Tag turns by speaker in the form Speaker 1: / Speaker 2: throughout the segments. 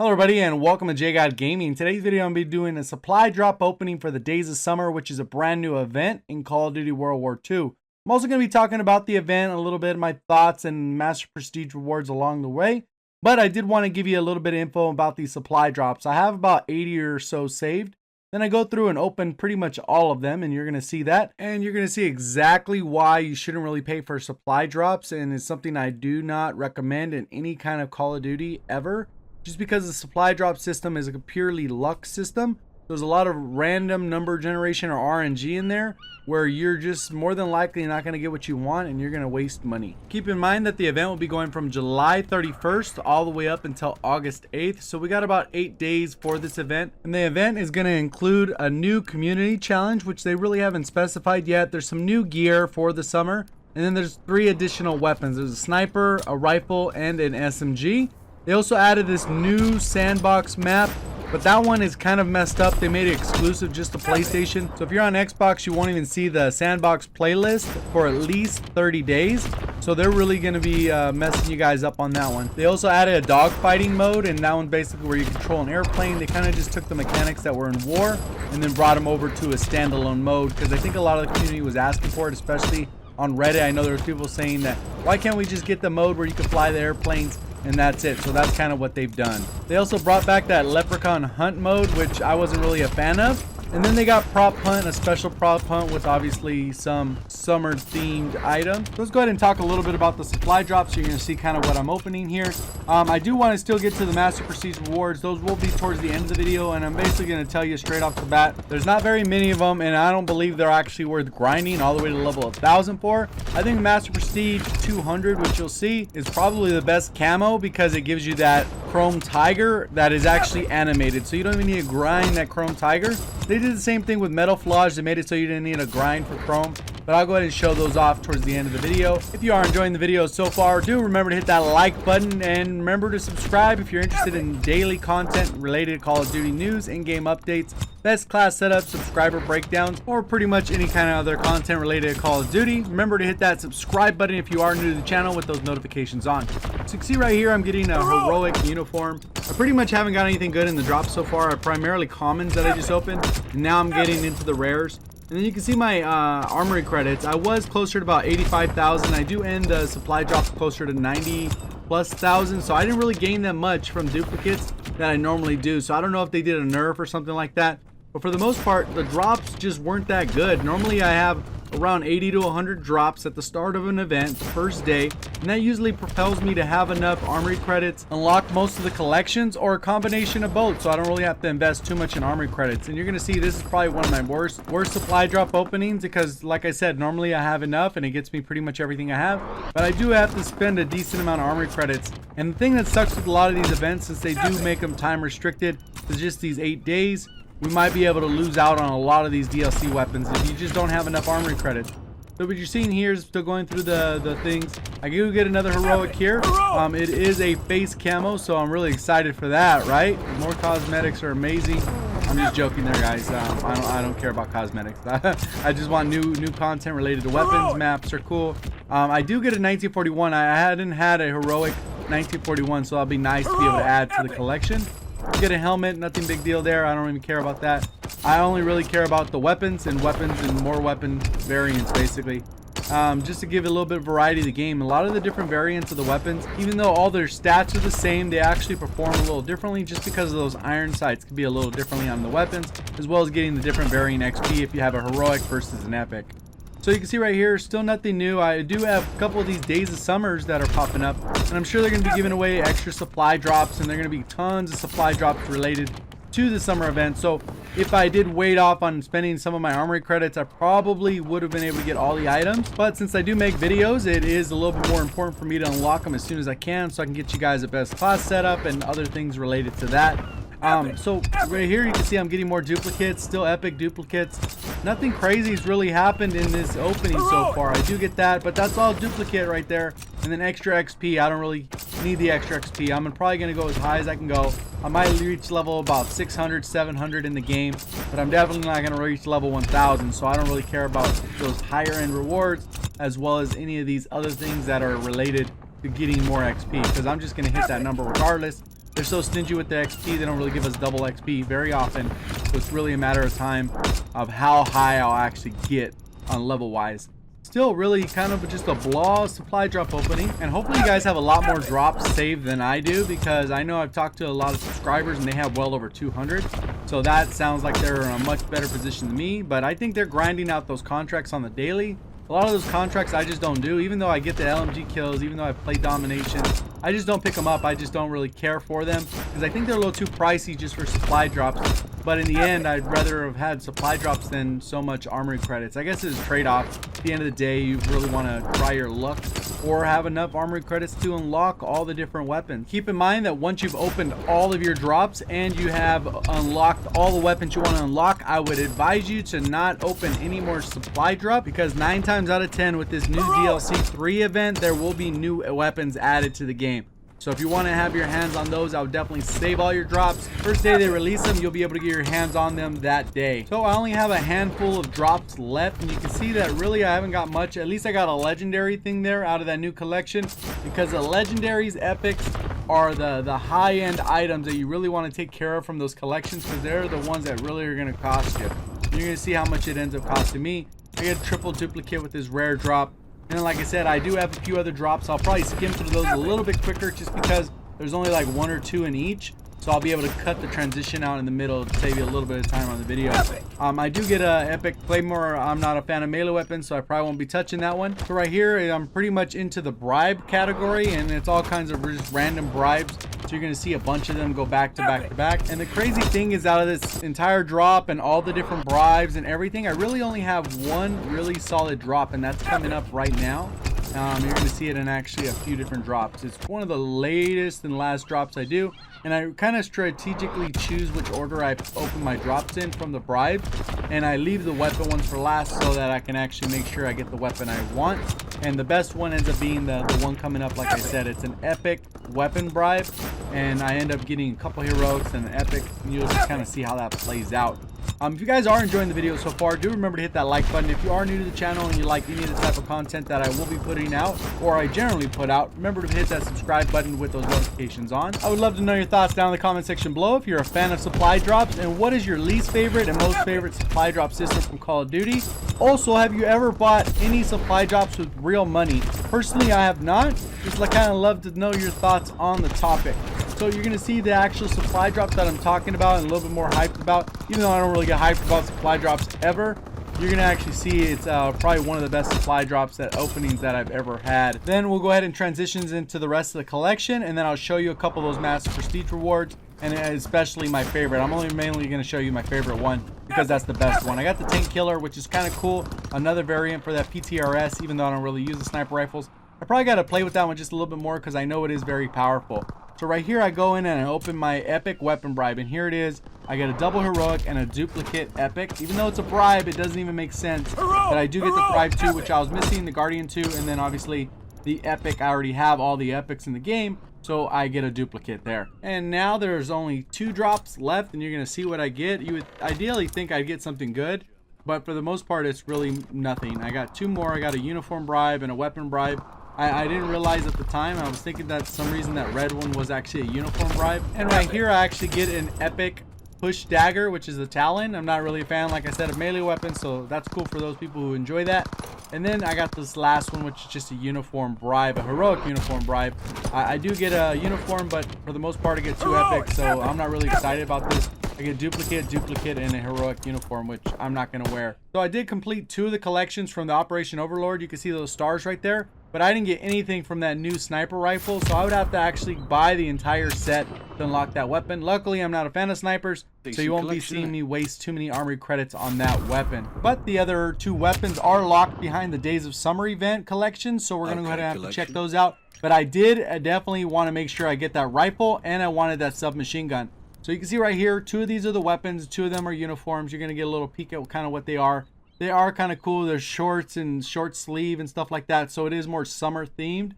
Speaker 1: Hello everybody and welcome to JGod Gaming. Today's video I'm going to be doing a supply drop opening for the Days of Summer, which is a brand new event in Call of Duty World War II. I'm also going to be talking about the event, a little bit of my thoughts and Master Prestige rewards along the way. But I did want to give you a little bit of info about these supply drops. I have about 80 or so saved. Then I go through and open pretty much all of them, and you're going to see that. And you're going to see exactly why you shouldn't really pay for supply drops, and it's something I do not recommend in any kind of Call of Duty ever. Just because the supply drop system is a purely luck system, there's a lot of random number generation or RNG in there where you're just more than likely not going to get what you want and you're going to waste money. Keep in mind that the event will be going from July 31st all the way up until August 8th. So we got about 8 days for this event. And the event is going to include a new community challenge, which they really haven't specified yet. There's some new gear for the summer. And then there's 3 additional weapons. There's a sniper, a rifle, and an SMG. They also added this new sandbox map, but that one is kind of messed up. They made it exclusive just to PlayStation. So if you're on Xbox, you won't even see the sandbox playlist for at least 30 days. So they're really going to be messing you guys up on that one. They also added a dogfighting mode, and that one basically where you control an airplane. They kind of just took the mechanics that were in war and then brought them over to a standalone mode, because I think a lot of the community was asking for it, especially on Reddit. I know there was people saying that, why can't we just get the mode where you can fly the airplanes? And that's it. So that's kind of what they've done. They also brought back that leprechaun hunt mode, which I wasn't really a fan of. And then they got prop hunt, a special prop hunt with obviously some summer themed items. So let's go ahead and talk a little bit about the supply drops. You're going to see kind of what I'm opening here. I do want to still get to the Master Prestige rewards. Those will be towards the end of the video, and I'm basically going to tell you straight off the bat, there's not very many of them, and I don't believe they're actually worth grinding all the way to level 1000 for. I think Master Prestige 200, which you'll see, is probably the best camo because it gives you that chrome tiger that is actually animated, so you don't even need to grind that chrome tiger. They did the same thing with metal flage. They made it so you didn't need a grind for chrome, but I'll go ahead and show those off towards the end of the video. If you are enjoying the video so far, do remember to hit that like button and remember to subscribe if you're interested in daily content related to Call of Duty news, in-game updates, best class setups, subscriber breakdowns, or pretty much any kind of other content related to Call of Duty. Remember to hit that subscribe button if you are new to the channel with those notifications on. So you can see right here, I'm getting a heroic uniform. I pretty much haven't got anything good in the drop so far. Primarily commons that I just opened, and now I'm getting into the rares. And then you can see my armory credits. I was closer to about 85,000. I do end the supply drops closer to 90,000+, so I didn't really gain that much from duplicates that I normally do. So I don't know if they did a nerf or something like that. But for the most part, the drops just weren't that good. Normally I have around 80 to 100 drops at the start of an event, first day, and that usually propels me to have enough armory credits, unlock most of the collections, or a combination of both, so I don't really have to invest too much in armory credits. And you're going to see this is probably one of my worst supply drop openings, because like I said, normally I have enough and it gets me pretty much everything I have, but I do have to spend a decent amount of armory credits. And the thing that sucks with a lot of these events, since they do make them time restricted, is just these 8 days. We might be able to lose out on a lot of these DLC weapons if you just don't have enough armory credits. So what you're seeing here is still going through the things. I do get another heroic here. It is a face camo, so I'm really excited for that, right? More cosmetics are amazing. I'm just joking there, guys. I don't care about cosmetics. I just want new content related to weapons. Maps are cool. I do get a 1941. I hadn't had a heroic 1941, so that'll be nice to be able to add to the collection. Get a helmet, nothing big deal there. I don't even care about that. I only really care about the weapons and more weapon variants, basically. Just to give it a little bit of variety to the game. A lot of the different variants of the weapons, even though all their stats are the same, they actually perform a little differently just because of those iron sights could be a little differently on the weapons, as well as getting the different variant XP if you have a heroic versus an epic. So you can see right here, still nothing new. I do have a couple of these Days of Summers that are popping up, and I'm sure they're going to be giving away extra supply drops, and they're going to be tons of supply drops related to the summer event. So if I did wait off on spending some of my armory credits, I probably would have been able to get all the items. But since I do make videos, it is a little bit more important for me to unlock them as soon as I can, so I can get you guys a best class setup and other things related to that. So right here you can see I'm getting more duplicates, still epic duplicates. Nothing crazy has really happened in this opening so far. I do get that, but that's all duplicate right there. And then extra XP, I don't really need the extra XP. I'm probably going to go as high as I can go. I might reach level about 600, 700 in the game, but I'm definitely not going to reach level 1000, so I don't really care about those higher end rewards as well as any of these other things that are related to getting more XP, because I'm just going to hit that number regardless. they're so stingy with the XP, they don't really give us double XP very often. So it's really a matter of time of how high I'll actually get on level wise. Still really kind of just a blah supply drop opening, and hopefully you guys have a lot more drops saved than I do, because I know I've talked to a lot of subscribers and they have well over 200, so that sounds like they're in a much better position than me. But I think they're grinding out those contracts on the daily. A lot of those contracts I just don't do, even though I get the LMG kills, even though I play domination, I just don't pick them up. I just don't really care for them because I think they're a little too pricey just for supply drops. But in the end, I'd rather have had supply drops than so much armory credits. I guess it's a trade-off. At the end of the day, you really want to try your luck or have enough armory credits to unlock all the different weapons. Keep in mind that once you've opened all of your drops and you have unlocked all the weapons you want to unlock, I would advise you to not open any more supply drop, because 9 times out of 10 with this new DLC 3 event, there will be new weapons added to the game. So if you want to have your hands on those, I would definitely save all your drops. First day they release them, you'll be able to get your hands on them that day. So I only have a handful of drops left, and you can see that really I haven't got much. At least I got a legendary thing there out of that new collection, because the legendaries, epics, are the high-end items that you really want to take care of from those collections, because they're the ones that really are going to cost you. You're going to see how much it ends up costing me. I get a triple duplicate with this rare drop. And like I said, I do have a few other drops. I'll probably skim through those a little bit quicker just because there's only like 1 or 2 in each. So I'll be able to cut the transition out in the middle to save you a little bit of time on the video. I do get a epic claymore. I'm not a fan of melee weapons, so I probably won't be touching that one. So right here, I'm pretty much into the bribe category, and it's all kinds of just random bribes. So you're going to see a bunch of them go back to back to back. And the crazy thing is, out of this entire drop and all the different bribes and everything, I really only have one really solid drop, and that's coming up right now. You're going to see it in actually a few different drops. It's one of the latest and last drops I do, and I kind of strategically choose which order I open my drops in from the bribe, and I leave the weapon ones for last so that I can actually make sure I get the weapon I want. And the best one ends up being the one coming up. Like I said, it's an epic weapon bribe, and I end up getting a couple heroics and an epic, and you'll just kind of see how that plays out. If you guys are enjoying the video so far, do remember to hit that like button. If you are new to the channel and you like any of the type of content that I will be putting out, or I generally put out, remember to hit that subscribe button with those notifications on. I would love to know your thoughts down in the comment section below. If you're a fan of supply drops, and what is your least favorite and most favorite supply drop system from Call of Duty? Also, have you ever bought any supply drops with real money? Personally, I have not. Just kind of love to know your thoughts on the topic. So you're going to see the actual supply drops that I'm talking about and a little bit more hyped about. Even though I don't really get hyped about supply drops ever, you're going to actually see it's probably one of the best supply drops openings that I've ever had. Then we'll go ahead and transition into the rest of the collection, and then I'll show you a couple of those massive prestige rewards, and especially my favorite. I'm only mainly going to show you my favorite one because that's the best one. I got the tank killer, which is kind of cool. Another variant for that PTRS, even though I don't really use the sniper rifles. I probably got to play with that one just a little bit more because I know it is very powerful. So right here, I go in and I open my epic weapon bribe, and here it is. I get a double heroic and a duplicate epic. Even though it's a bribe, it doesn't even make sense. But I do get the bribe 2, which I was missing, the Guardian 2, and then obviously the epic. I already have all the epics in the game, so I get a duplicate there. And now there's only 2 drops left, and you're going to see what I get. You would ideally think I'd get something good, but for the most part, it's really nothing. I got 2 more. I got a uniform bribe and a weapon bribe. I didn't realize at the time. I was thinking that for some reason that red one was actually a uniform bribe. And right here, I actually get an epic push dagger, which is a Talon. I'm not really a fan, like I said, of melee weapons, so that's cool for those people who enjoy that. And then I got this last one, which is just a uniform bribe, a heroic uniform bribe. I do get a uniform, but for the most part, I get 2 epics, so I'm not really excited about this. I get duplicate, and a heroic uniform, which I'm not going to wear. So I did complete 2 of the collections from the Operation Overlord. You can see those stars right there. But I didn't get anything from that new sniper rifle, so I would have to actually buy the entire set to unlock that weapon. Luckily, I'm not a fan of snipers, so you won't be seeing me waste too many armory credits on that weapon. But the other 2 weapons are locked behind the Days of Summer event collection, so we're going to go ahead and have to check those out. But I did definitely want to make sure I get that rifle, and I wanted that submachine gun. So you can see right here, 2 of these are the weapons, 2 of them are uniforms. You're going to get a little peek at kind of what they are. They are kind of cool. They're shorts and short sleeve and stuff like that, so it is more summer themed.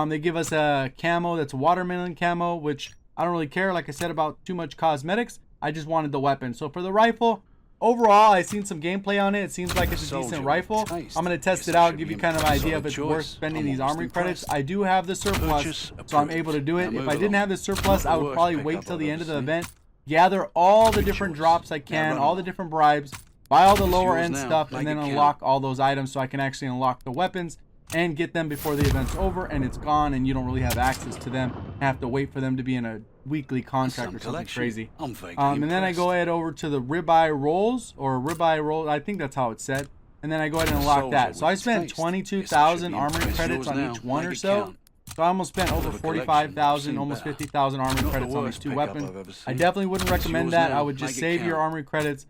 Speaker 1: They give us a camo that's watermelon camo, which I don't really care, like I said, about too much cosmetics. I just wanted the weapon. So for the rifle, overall, I've seen some gameplay on it. It seems like it's a decent rifle. I'm going to test it out, give you kind of an idea if it's worth spending these armory credits. I do have the surplus, so I'm able to do it. If I didn't have the surplus, I would probably wait till the end of the event, gather all the different drops I can, all the different bribes, buy all the lower end stuff, and then unlock all those items so I can actually unlock the weapons and get them before the event's over and it's gone and you don't really have access to them. I have to wait for them to be in a weekly contract or something crazy. And then I go ahead over to the ribeye rolls, or ribeye roll, I think that's how it's said. And then I go ahead and unlock that. So I spent 22,000 armory credits on each one or so. So I almost spent over 45,000, almost 50,000 armory credits on these two weapons. I definitely wouldn't recommend that. I would just save your armory credits,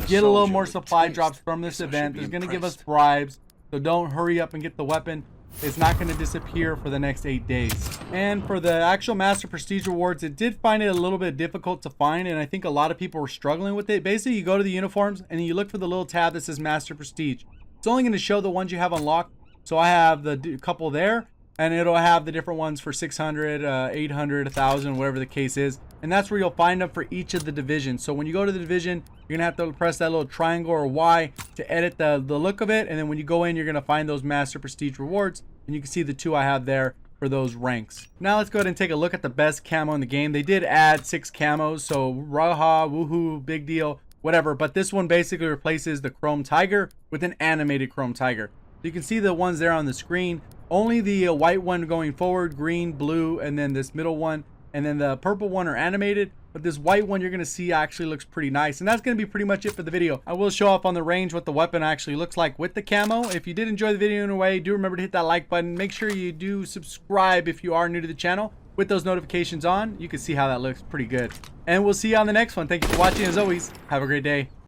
Speaker 1: get a little more supply drops from this event. They're going to give us bribes, so don't hurry up and get the weapon. It's not going to disappear for the next 8 days. And for the actual Master Prestige rewards, it did find it a little bit difficult to find, and I think a lot of people were struggling with it. Basically, you go to the uniforms and you look for the little tab that says Master Prestige. It's only going to show the ones you have unlocked. So I have the couple there, and it'll have the different ones for 600, 800, 1,000, whatever the case is. And that's where you'll find them for each of the divisions. So when you go to the division, you're going to have to press that little triangle or Y to edit the look of it. And then when you go in, you're going to find those Master Prestige rewards. And you can see the two I have there for those ranks. Now let's go ahead and take a look at the best camo in the game. They did add 6 camos. So raha, woohoo, big deal, whatever. But this one basically replaces the Chrome Tiger with an animated Chrome Tiger. You can see the ones there on the screen. Only the white one going forward, green, blue, and then this middle one, and then the purple one are animated. But this white one you're going to see actually looks pretty nice. And that's going to be pretty much it for the video. I will show off on the range what the weapon actually looks like with the camo. If you did enjoy the video in a way, do remember to hit that like button. Make sure you do subscribe if you are new to the channel. With those notifications on, you can see how that looks pretty good. And we'll see you on the next one. Thank you for watching. As always, have a great day.